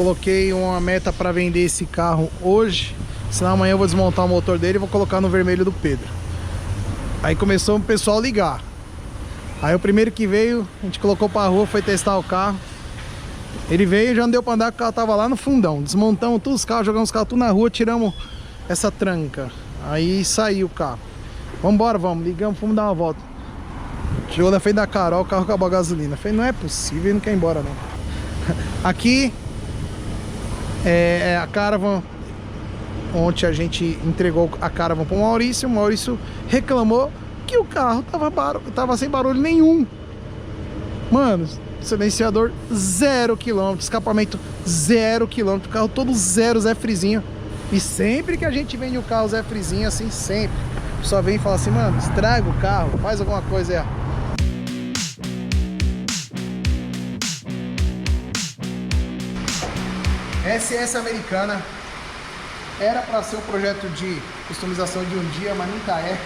Coloquei uma meta para vender esse carro hoje, senão amanhã eu vou desmontar o motor dele e vou colocar no vermelho do Pedro. Aí começou o pessoal a ligar. Aí o primeiro que veio, a gente colocou pra rua, foi testar o carro. Ele veio e já não deu pra andar, porque o carro tava lá no fundão. Desmontamos todos os carros, jogamos os carros tudo na rua, tiramos essa tranca. Aí saiu o carro. Vambora, vamos, ligamos, fomos dar uma volta. Chegou na frente da Carol, o carro acabou a gasolina. Falei, não é possível, ele não quer ir embora não. Aqui é a Caravan. Ontem a gente entregou a Caravan pro Maurício. O Maurício reclamou que o carro tava sem barulho nenhum. Mano, silenciador 0 km, escapamento 0 km, o carro todo zero, Zé Frizinho. E sempre que a gente vende o carro Zé Frizinho, assim, sempre só vem e fala assim, mano, estraga o carro, faz alguma coisa aí, ó. SS americana. Era para ser um projeto de customização de um dia, mas nunca é.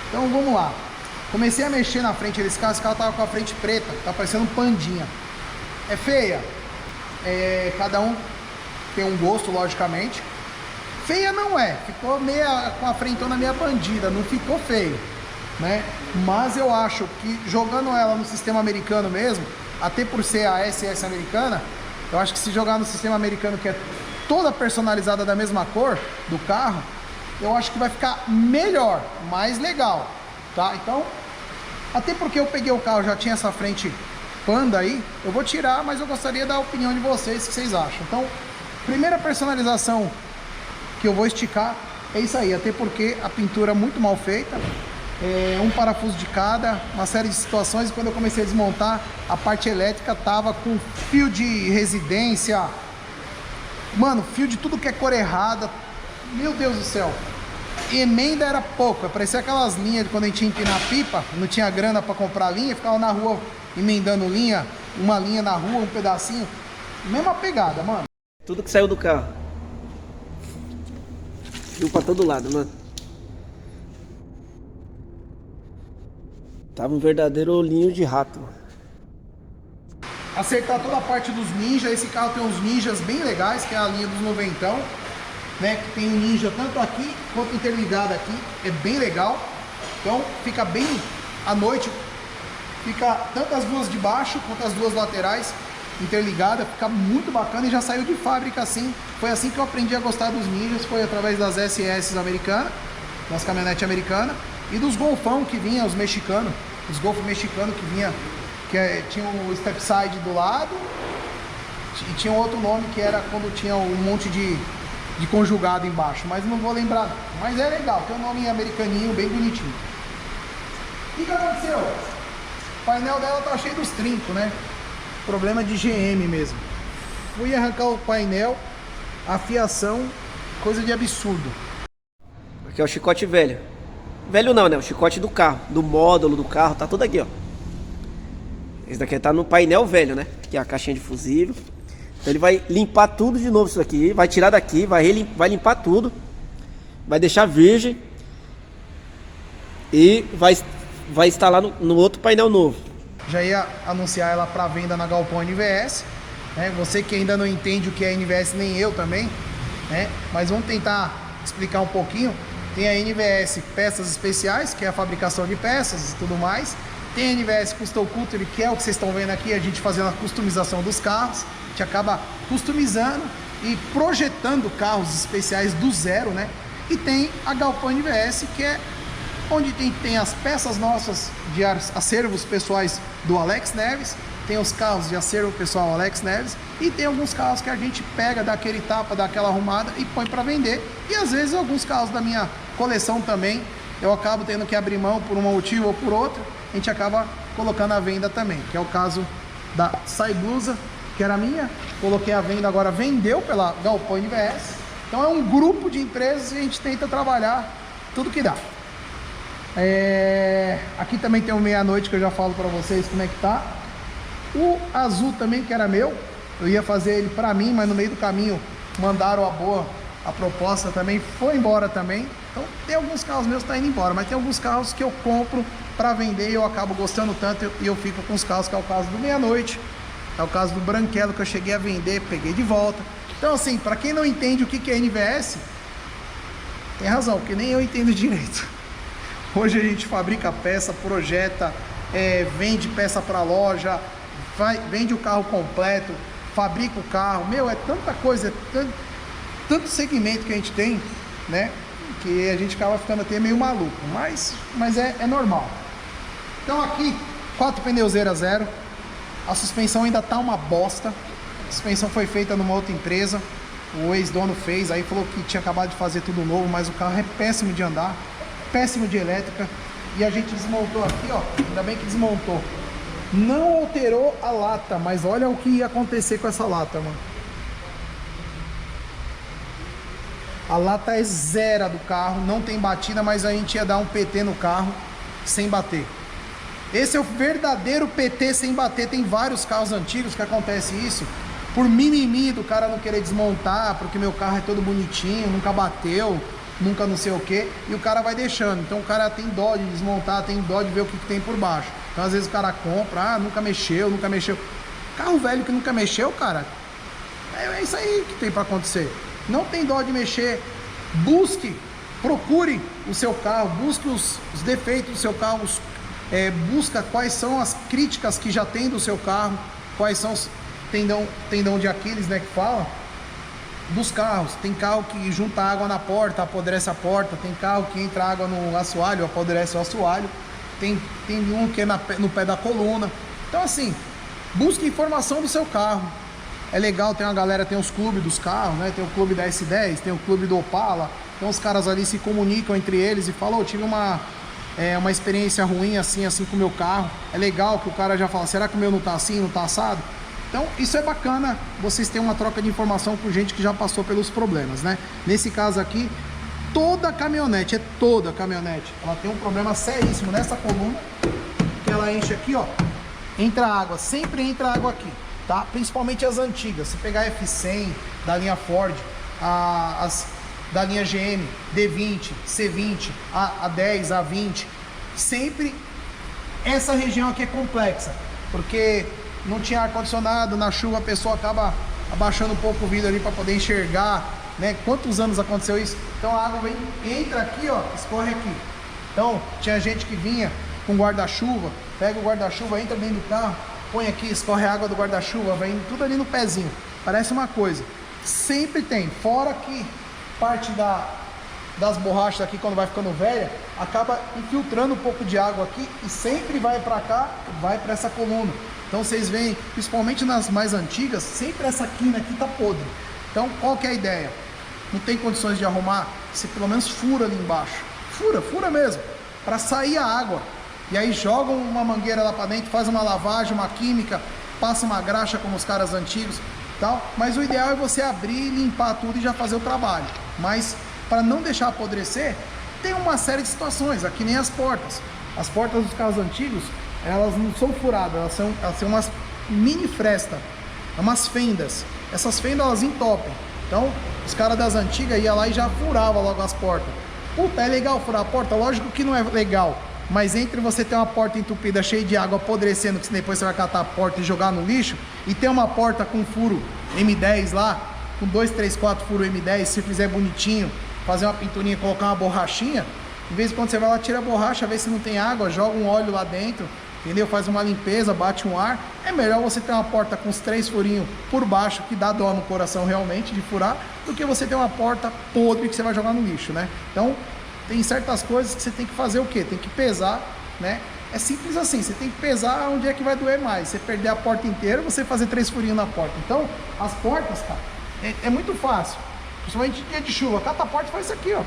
Então vamos lá. Comecei a mexer na frente desse carro. Esse carro tava com a frente preta, tá parecendo um pandinha. É feia? Cada um tem um gosto, logicamente. Feia não é, ficou meia com a frentona meia bandida, não ficou feio, né? Mas eu acho que jogando ela no sistema americano mesmo, até por ser a SS americana, eu acho que se jogar no sistema americano, que é toda personalizada da mesma cor do carro, eu acho que vai ficar melhor, mais legal, tá? Então, até porque eu peguei o carro, já tinha essa frente panda aí, eu vou tirar, mas eu gostaria da opinião de vocês, o que vocês acham. Então, primeira personalização que eu vou esticar é isso aí, até porque a pintura é muito mal feita, um parafuso de cada, uma série de situações. E quando eu comecei a desmontar, a parte elétrica tava com fio de residência, mano, fio de tudo que é cor errada, meu Deus do céu. Emenda era pouca, parecia aquelas linhas de quando a gente ia empinar pipa, não tinha grana para comprar linha, ficava na rua emendando linha, uma linha na rua, um pedacinho, mesma pegada, mano. Tudo que saiu do carro. Fio pra todo lado, mano. Tava um verdadeiro olhinho de rato, mano. Acertar toda a parte dos ninjas. Esse carro tem uns ninjas bem legais, que é a linha dos noventão, né? Que tem um ninja tanto aqui quanto interligado aqui, é bem legal. Então fica bem à noite, fica tanto as duas de baixo quanto as duas laterais interligadas, fica muito bacana e já saiu de fábrica assim. Foi assim que eu aprendi a gostar dos ninjas, foi através das SS americanas, das caminhonetes americanas e dos golfão que vinha, os mexicanos, os golfos mexicanos que vinha, tinha o stepside do lado e tinha outro nome que era quando tinha um monte de conjugado embaixo, mas não vou lembrar. Mas é legal, tem um nome americaninho bem bonitinho. O que aconteceu? O painel dela tá cheio dos trincos, né? Problema de GM mesmo. Fui arrancar o painel, a fiação, coisa de absurdo. Aqui é o chicote velho. Velho não, né? O chicote do carro, do módulo do carro, tá tudo aqui, ó. Esse daqui tá no painel velho, né? Aqui é a caixinha de fusível. Então ele vai limpar tudo de novo isso aqui, vai tirar daqui, vai limpar tudo, vai deixar virgem e vai instalar no outro painel novo. Já ia anunciar ela para venda na Galpão NVS, né? Você que ainda não entende o que é NVS, nem eu também, né? Mas vamos tentar explicar um pouquinho. Tem a NVS Peças Especiais, que é a fabricação de peças e tudo mais. Tem a NVS Custom Culture, que é o que vocês estão vendo aqui, a gente fazendo a customização dos carros. A gente acaba customizando e projetando carros especiais do zero, né? E tem a Galpão NVS, que é onde tem as peças nossas de acervos pessoais do Alex Neves, tem os carros de acervo pessoal Alex Neves e tem alguns carros que a gente pega, dá aquele tapa, dá aquela arrumada e põe para vender. E às vezes alguns carros da minha coleção também eu acabo tendo que abrir mão por um motivo ou por outro, a gente acaba colocando à venda também, que é o caso da Saiblusa, que era minha, coloquei à venda, agora vendeu pela Galpão NVS. Então é um grupo de empresas e a gente tenta trabalhar tudo que dá. Aqui também tem o meia-noite, que eu já falo para vocês como é que tá. O azul também, que era meu, eu ia fazer ele para mim, mas no meio do caminho mandaram a proposta também, foi embora também. Então tem alguns carros meus que tá indo embora, mas tem alguns carros que eu compro para vender e eu acabo gostando tanto e eu fico com os carros, que é o caso do meia-noite, É o caso do Branquelo que eu cheguei a vender, peguei de volta. Então assim, para quem não entende o que é NVS, tem razão, porque nem eu entendo direito. Hoje a gente fabrica peça, projeta, vende peça para loja, vende o carro completo, fabrica o carro. Meu, é tanta coisa, tanto segmento que a gente tem, né? Que a gente acaba ficando até meio maluco, mas é normal. Então aqui, 4 pneuzeiras zero. A suspensão ainda tá uma bosta. A suspensão foi feita numa outra empresa. O ex-dono fez, aí falou que tinha acabado de fazer tudo novo, mas o carro é péssimo de andar, péssimo de elétrica. E a gente desmontou aqui, ó, ainda bem que desmontou. Não alterou a lata, mas olha o que ia acontecer com essa lata, mano. A lata é zero do carro, não tem batida, mas a gente ia dar um PT no carro sem bater. Esse é o verdadeiro PT sem bater. Tem vários carros antigos que acontece isso, por mimimi do cara não querer desmontar, porque meu carro é todo bonitinho, nunca bateu, nunca não sei o que, e o cara vai deixando. Então o cara tem dó de desmontar, tem dó de ver o que tem por baixo. Então às vezes o cara compra, nunca mexeu. Carro velho que nunca mexeu, cara, é isso aí que tem para acontecer. Não tem dó de mexer. Procure o seu carro, busque os defeitos do seu carro, busca quais são as críticas que já tem do seu carro, quais são os tendão de Aquiles, né, que fala dos carros. Tem carro que junta água na porta, apodrece a porta. Tem carro que entra água no assoalho, apodrece o assoalho. Tem um que é no pé da coluna. Então assim, busque informação do seu carro. É legal, tem uma galera, tem os clubes dos carros, né? Tem o clube da S10, tem o clube do Opala. Então os caras ali se comunicam entre eles e falam: tive uma experiência ruim assim com o meu carro. É legal que o cara já fala: será que o meu não tá assim, não tá assado? Então isso é bacana, vocês têm uma troca de informação com gente que já passou pelos problemas, né? Nesse caso aqui, toda caminhonete, ela tem um problema seríssimo nessa coluna, que ela enche aqui, ó, entra água, sempre entra água aqui, tá? Principalmente as antigas. Se pegar F100 da linha Ford, as da linha GM, D20, C20, A10, A20, sempre essa região aqui é complexa, porque não tinha ar-condicionado, na chuva a pessoa acaba abaixando um pouco o vidro ali para poder enxergar, né? Quantos anos aconteceu isso? Então a água entra aqui, ó, escorre aqui. Então tinha gente que vinha com guarda-chuva, pega o guarda-chuva, entra dentro do carro, põe aqui, escorre a água do guarda-chuva, vem tudo ali no pezinho. Parece uma coisa. Sempre tem, fora que parte das borrachas aqui, quando vai ficando velha, acaba infiltrando um pouco de água aqui e sempre vai para cá, vai para essa coluna. Então vocês veem, principalmente nas mais antigas, sempre essa quina aqui tá podre. Então qual que é a ideia? Não tem condições de arrumar, você pelo menos fura ali embaixo. Fura mesmo, para sair a água. E aí jogam uma mangueira lá para dentro, faz uma lavagem, uma química, passa uma graxa como os caras antigos, tal. Mas o ideal é você abrir, limpar tudo e já fazer o trabalho. Mas para não deixar apodrecer, tem uma série de situações, aqui nem as portas. As portas dos carros antigos, elas não são furadas, elas são umas mini frestas, umas fendas. Essas fendas elas entopem. Então os caras das antigas iam lá e já furavam logo as portas. Puta, é legal furar a porta? Lógico que não é legal. Mas entre você ter uma porta entupida, cheia de água, apodrecendo, que depois você vai catar a porta e jogar no lixo, e ter uma porta com furo M10 lá, com 2, 3, 4 furos M10, se fizer bonitinho, fazer uma pinturinha, colocar uma borrachinha, de vez em quando você vai lá, tira a borracha, vê se não tem água, joga um óleo lá dentro, entendeu? Faz uma limpeza, bate um ar. É melhor você ter uma porta com os 3 furinhos por baixo, que dá dó no coração realmente de furar, do que você ter uma porta podre que você vai jogar no lixo, né? Então, tem certas coisas que você tem que fazer o quê? Tem que pesar, né? É simples assim, você tem que pesar onde é que vai doer mais. Você perder a porta inteira, você fazer 3 furinhos na porta. Então, as portas, cara, é muito fácil. Principalmente em dia de chuva. Cata a porta e faz isso aqui, ó.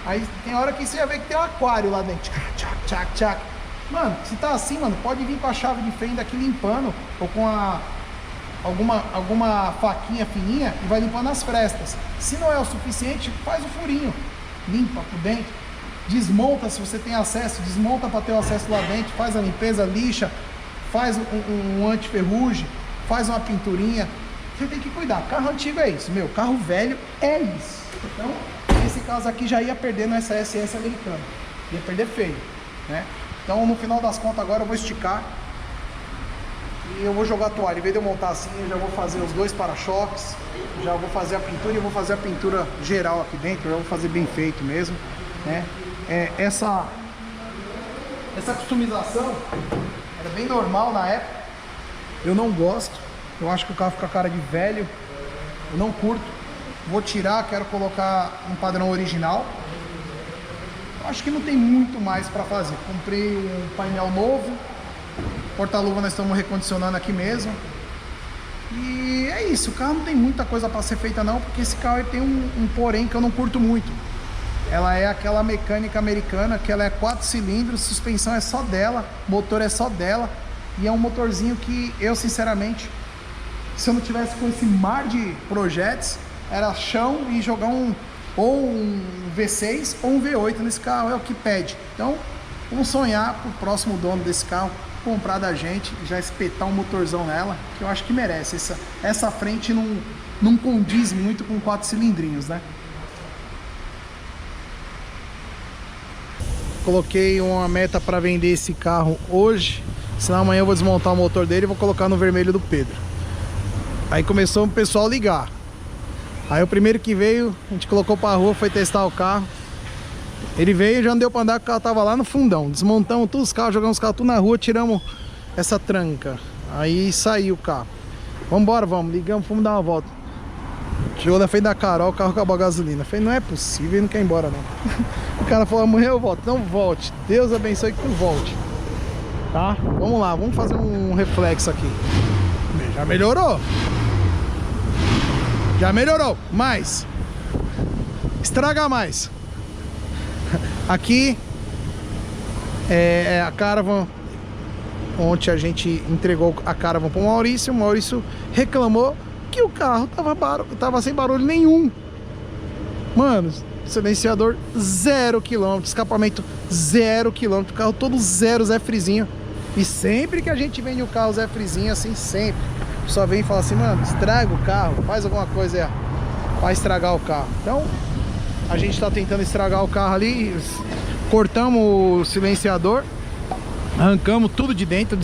Aí tem hora que você vai ver que tem um aquário lá dentro. Tchac, tchac, tchac. Mano, se tá assim, mano, pode vir com a chave de fenda aqui limpando, ou com alguma faquinha fininha e vai limpando as frestas. Se não é o suficiente, faz o furinho. Limpa por dentro, desmonta se você tem acesso, desmonta para ter o acesso lá dentro, faz a limpeza, lixa, faz um anti-ferrugem, faz uma pinturinha. Você tem que cuidar. Carro antigo é isso, meu, carro velho é isso. Então, nesse caso aqui já ia perder no SS americano, ia perder feio, né? Então, no final das contas agora eu vou esticar E eu vou jogar a toalha. Em vez de eu montar assim, eu já vou fazer os 2 para-choques. Já vou fazer a pintura e eu vou fazer a pintura geral aqui dentro. Eu vou fazer bem feito mesmo, né? Essa customização era bem normal na época. Eu não gosto. Eu acho que o carro fica com cara de velho. Eu não curto. Vou tirar, quero colocar um padrão original. Eu acho que não tem muito mais para fazer. Comprei um painel novo. Porta-luva nós estamos recondicionando aqui mesmo. E é isso, o carro não tem muita coisa para ser feita não, porque esse carro tem um porém que eu não curto muito. Ela é aquela mecânica americana, que ela é 4 cilindros, suspensão é só dela, motor é só dela. E é um motorzinho que eu sinceramente, se eu não tivesse com esse mar de projetos, era chão e jogar ou um V6 ou um V8 nesse carro, é o que pede. Então, vamos sonhar pro próximo dono desse carro comprar da gente, já espetar um motorzão nela, que eu acho que merece. Essa frente não condiz muito com 4 cilindrinhos, né? Coloquei uma meta para vender esse carro hoje, senão amanhã eu vou desmontar o motor dele e vou colocar no vermelho do Pedro. Aí começou o pessoal ligar. Aí o primeiro que veio, a gente colocou pra rua, foi testar o carro. Ele veio e já não deu pra andar, porque o carro tava lá no fundão. Desmontamos todos os carros, jogamos os carros tudo na rua, tiramos essa tranca. Aí saiu o carro. Vambora, vamos, ligamos, fomos dar uma volta. Chegou na frente da Carol, o carro acabou a gasolina. Falei, não é possível, ele não quer ir embora não. O cara falou, amanhã eu volto. Não volte, Deus abençoe que tu volte. Tá? Vamos lá, vamos fazer um reflexo aqui. Já melhorou. Já melhorou, mas estraga mais. Aqui é a Caravan. Ontem a gente entregou a Caravan para o Maurício. O Maurício reclamou que o carro tava sem barulho nenhum. Mano, silenciador 0 km, escapamento 0 km, carro todo zero, Zé Frizinho. E sempre que a gente vende o carro Zé Frizinho, assim, sempre só vem e fala assim, mano, estraga o carro, faz alguma coisa pra estragar o carro. Então a gente tá tentando estragar o carro ali. Cortamos o silenciador, arrancamos tudo de dentro,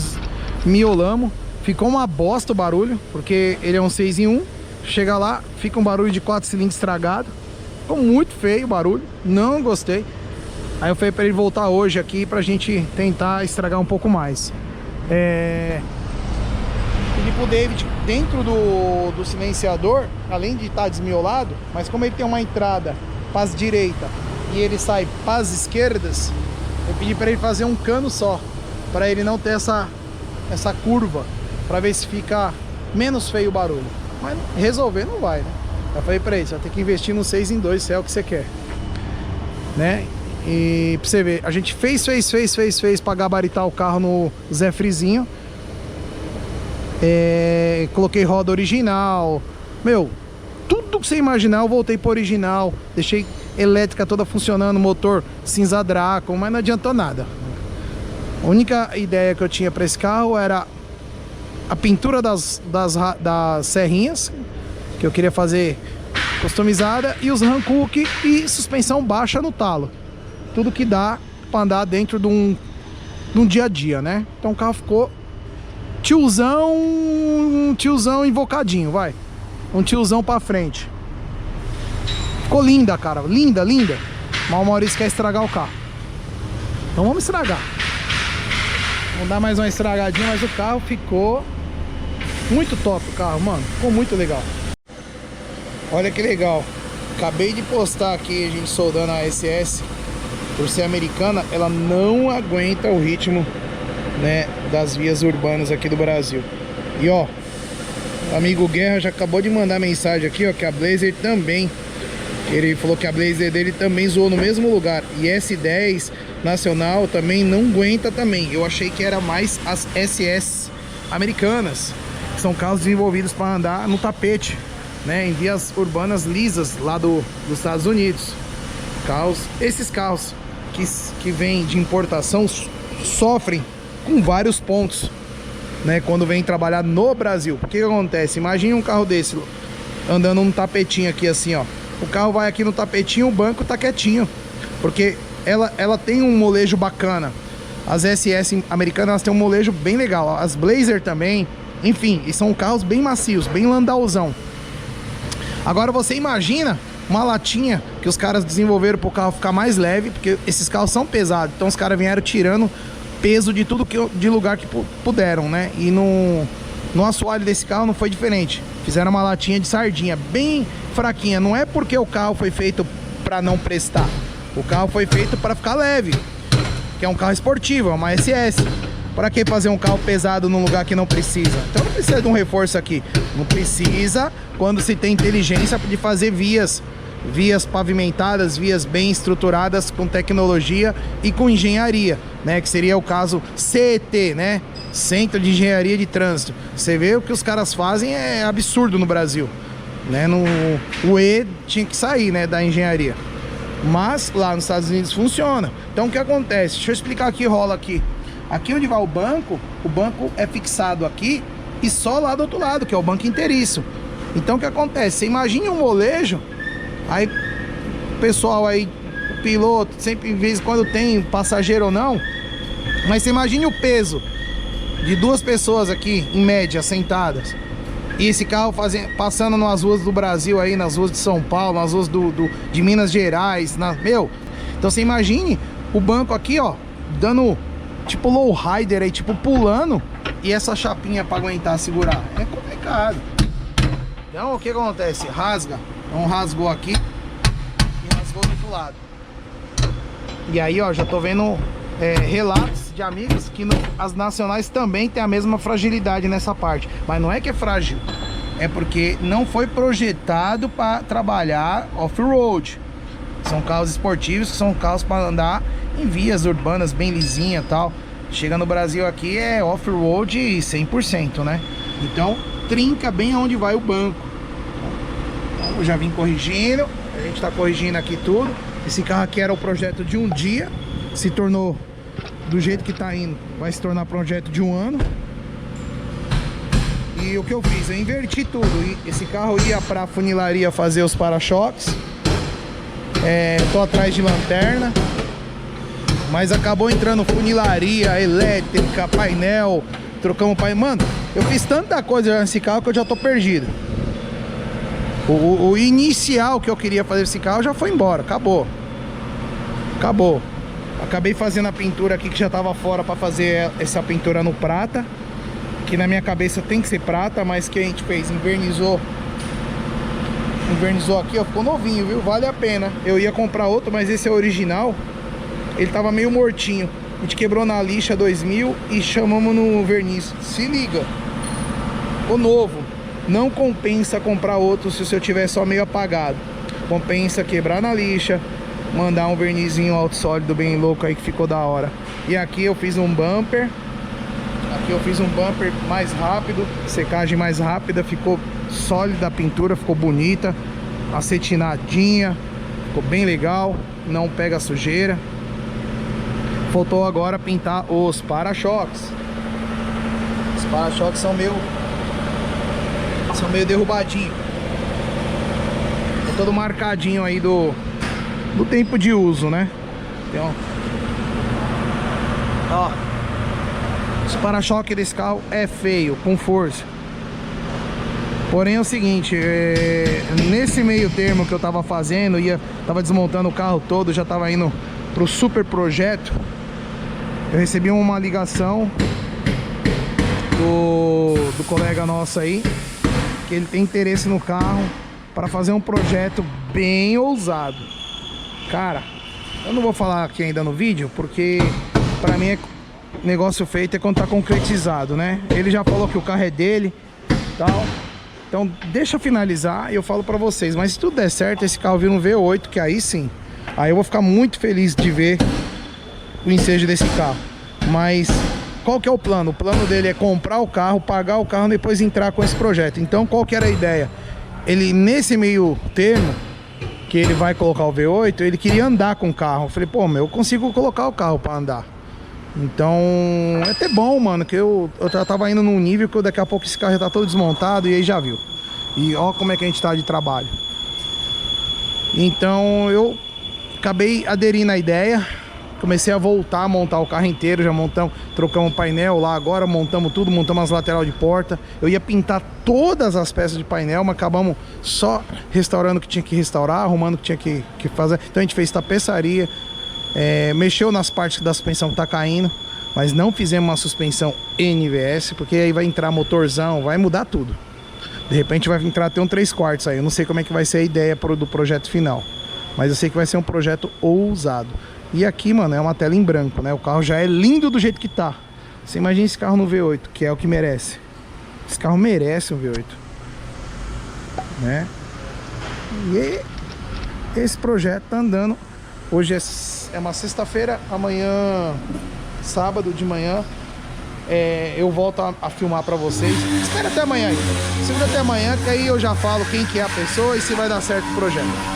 miolamos. Ficou uma bosta o barulho, porque ele é um 6 em 1. Chega lá, fica um barulho de 4 cilindros estragado. Ficou muito feio o barulho, não gostei. Aí eu falei pra ele voltar hoje aqui pra gente tentar estragar um pouco mais. Pedi pro David, dentro do silenciador, além de estar desmiolado, mas como ele tem uma entrada para as direita e ele sai para as esquerdas, eu pedi para ele fazer um cano só, para ele não ter essa curva, para ver se fica menos feio o barulho. Mas resolver não vai, né? Eu falei para ele, você vai ter que investir no 6 em 2, se é o que você quer, né? E pra você ver, a gente fez para gabaritar o carro no Zé Frizinho. Coloquei roda original. Meu, tudo que você imaginar eu voltei pro original. Deixei elétrica toda funcionando, motor cinza Draco, mas não adiantou nada. A única ideia que eu tinha para esse carro era a pintura das serrinhas, que eu queria fazer customizada, e os Hankook e suspensão baixa no talo. Tudo que dá para andar dentro de um dia a dia, né? Então o carro ficou tiozão invocadinho, vai. Um tiozão pra frente. Ficou linda, cara. Linda. Mas o Maurício quer estragar o carro. Então vamos estragar. Vamos dar mais uma estragadinha, mas o carro ficou muito top, o carro, mano. Ficou muito legal. Olha que legal. Acabei de postar aqui, a gente soldando a SS. Por ser americana, ela não aguenta o ritmo, né, das vias urbanas aqui do Brasil. E ó, o amigo Guerra já acabou de mandar mensagem aqui, ó, que a Blazer também, ele falou que a Blazer dele também zoou no mesmo lugar. E S10 nacional também não aguenta também. Eu achei que era mais as SS americanas, que são carros desenvolvidos para andar no tapete, né, em vias urbanas lisas lá dos Estados Unidos. Esses carros que vêm de importação sofrem com vários pontos, né, quando vem trabalhar no Brasil. O que acontece? Imagine um carro desse andando num tapetinho aqui assim, ó. O carro vai aqui no tapetinho, o banco tá quietinho, porque ela tem um molejo bacana. As SS americanas, elas têm um molejo bem legal. As Blazer também. Enfim, e são carros bem macios, bem Landauzão. Agora você imagina uma latinha que os caras desenvolveram para o carro ficar mais leve, porque esses carros são pesados. Então os caras vieram tirando peso de tudo de lugar que puderam, né? E no assoalho desse carro não foi diferente. Fizeram uma latinha de sardinha, bem fraquinha. Não é porque o carro foi feito para não prestar. O carro foi feito para ficar leve, que é um carro esportivo, é uma SS. Para que fazer um carro pesado num lugar que não precisa? Então não precisa de um reforço aqui. Não precisa quando se tem inteligência de fazer vias pavimentadas, vias bem estruturadas com tecnologia e com engenharia, né? Que seria o caso CET, né? Centro de Engenharia de Trânsito. Você vê o que os caras fazem é absurdo no Brasil, né? O E tinha que sair, né, da engenharia. Mas lá nos Estados Unidos funciona. Então o que acontece? Deixa eu explicar aqui, rola aqui. Aqui onde vai o banco é fixado aqui e só lá do outro lado, que é o banco inteiriço. Então o que acontece? Você imagina um molejo, aí o pessoal aí, o piloto, sempre de vez em quando tem passageiro ou não, mas você imagine o peso de 2 pessoas aqui, em média, sentadas. E esse carro passando nas ruas do Brasil aí, nas ruas de São Paulo, nas ruas de Minas Gerais, Então você imagine o banco aqui, ó, dando tipo low rider aí, tipo pulando, e essa chapinha para aguentar segurar. É complicado. Então o que acontece? Rasga. Então rasgou aqui e rasgou do outro lado. E aí, ó, já tô vendo relatos de amigos que as nacionais também tem a mesma fragilidade nessa parte. Mas não é que é frágil, é porque não foi projetado para trabalhar off-road. São carros esportivos, que são carros para andar em vias urbanas bem lisinha e tal. Chega no Brasil aqui é off-road 100%, né? Então trinca bem aonde vai o banco. Então, eu já vim corrigindo, a gente tá corrigindo aqui tudo. Esse carro aqui era o projeto de um dia, se tornou do jeito que tá indo, vai se tornar projeto de 1 ano. E o que eu fiz? Eu inverti tudo. Esse carro ia pra funilaria fazer os para-choques. Tô atrás de lanterna, mas acabou entrando funilaria, elétrica, painel, trocamos painel. Mano, eu fiz tanta coisa nesse carro que eu já tô perdido. O inicial que eu queria fazer esse carro já foi embora, acabou. Acabei fazendo a pintura aqui que já tava fora para fazer essa pintura no prata, que na minha cabeça tem que ser prata, mas que a gente fez, invernizou aqui, ó, ficou novinho, viu? Vale a pena. Eu ia comprar outro, mas esse é original. Ele tava meio mortinho. A gente quebrou na lixa 2000 e chamamos no verniz. Se liga, o novo não compensa comprar outro se o seu tiver só meio apagado. Compensa quebrar na lixa, mandar um vernizinho alto sólido bem louco aí que ficou da hora. E aqui eu fiz um bumper. Aqui eu fiz um bumper mais rápido, secagem mais rápida, ficou sólida a pintura, ficou bonita, acetinadinha, ficou bem legal, não pega sujeira. Faltou agora pintar os para-choques. Os para-choques são meio derrubadinhos. Tá todo marcadinho aí do tempo de uso, né? Então, ó, os para-choques desse carro é feio, com força. Porém é o seguinte, nesse meio termo que eu tava fazendo, tava desmontando o carro todo, já tava indo pro super projeto. Eu recebi uma ligação do colega nosso aí, que ele tem interesse no carro para fazer um projeto bem ousado. Cara, eu não vou falar aqui ainda no vídeo, porque pra mim negócio feito é quando tá concretizado, né? Ele já falou que o carro é dele e tal. Então deixa eu finalizar e eu falo pra vocês. Mas se tudo der certo, esse carro vira um V8, que aí sim, aí eu vou ficar muito feliz de ver o ensejo desse carro. Mas qual que é o plano? O plano dele é comprar o carro, pagar o carro e depois entrar com esse projeto. Então qual que era a ideia? Ele, nesse meio termo que ele vai colocar o V8, ele queria andar com o carro. Eu falei, pô, eu consigo colocar o carro pra andar. Então é até bom, mano, que eu já tava indo num nível que daqui a pouco esse carro já tá todo desmontado, e aí já viu. E ó como é que a gente tá de trabalho. Então eu acabei aderindo à ideia, Comecei a voltar a montar o carro inteiro, já montamos, trocamos o painel lá agora, montamos tudo, montamos as lateral de porta. Eu ia pintar todas as peças de painel, mas acabamos só restaurando o que tinha que restaurar, arrumando o que tinha que fazer. Então a gente fez tapeçaria, mexeu nas partes da suspensão que tá caindo, mas não fizemos uma suspensão NVS, porque aí vai entrar motorzão, vai mudar tudo. De repente vai entrar até um 3/4 aí, eu não sei como é que vai ser a ideia do projeto final, mas eu sei que vai ser um projeto ousado. E aqui, mano, é uma tela em branco, né? O carro já é lindo do jeito que tá. Você imagina esse carro no V8, que é o que merece. Esse carro merece um V8, né? E esse projeto tá andando. Hoje é uma sexta-feira, amanhã, sábado de manhã, eu volto a filmar pra vocês. Espera até amanhã aí. Segura até amanhã, que aí eu já falo quem que é a pessoa e se vai dar certo o projeto.